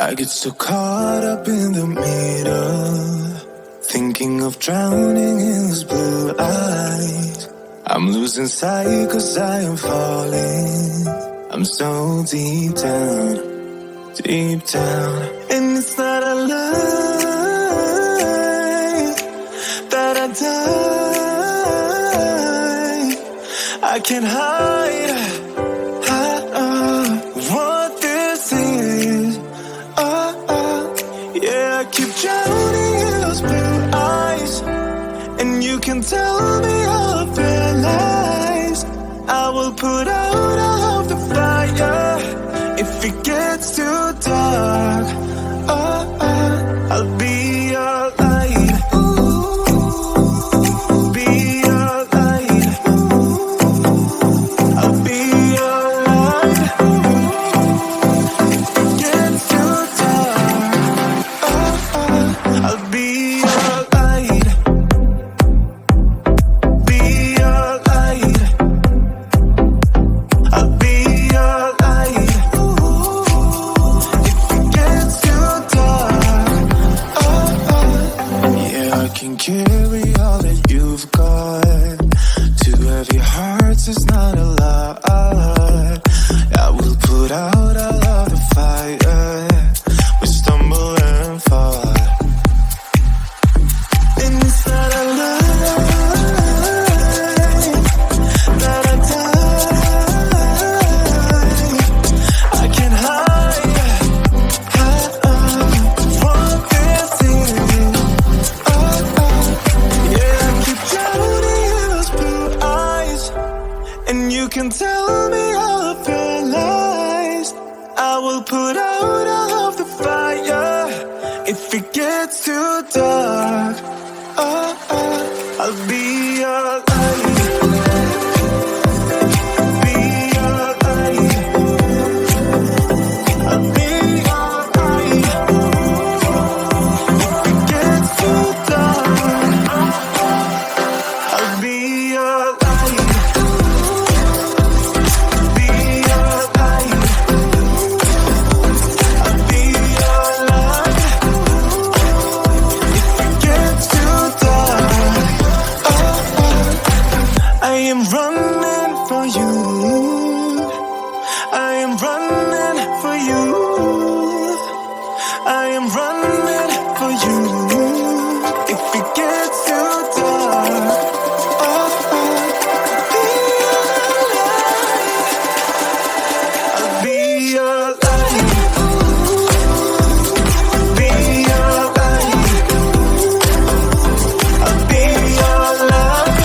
I get so caught up in the middle, thinking of drowning in those blue eyes. I'm losing sight 'cause I am falling. I'm so deep down, and it's not a lie that I die. I can't hide what this is. Yeah, I keep drowning in those blue eyes, and you can tell me all of their lies. I will put out all of the fire if it gets too dark. I'll be your light. Be your light. I'll be your light. If it gets too dark, I'll be your light. Be your light. I'll be your light. If it gets too dark, yeah, I can carry all that you've got. Two heavy hearts is not a lot. I will put out all of the fire. We stumble and fall, and it's not a lie that I die. I can't hide what this is. Yeah, I keep drowning in those blue eyes, and you can tell me all of your lies. I will put out all of the fire if it gets too dark. I'll be your light. Be your light. I'll be your light. If it gets too dark, I'll be your light. Be your light. I'll be your light. If it gets too dark, I am running for you. I am running for you. I am running for you. If it gets too dark, I'll be your light. Be your light. I'll be your light.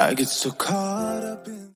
I get so caught up in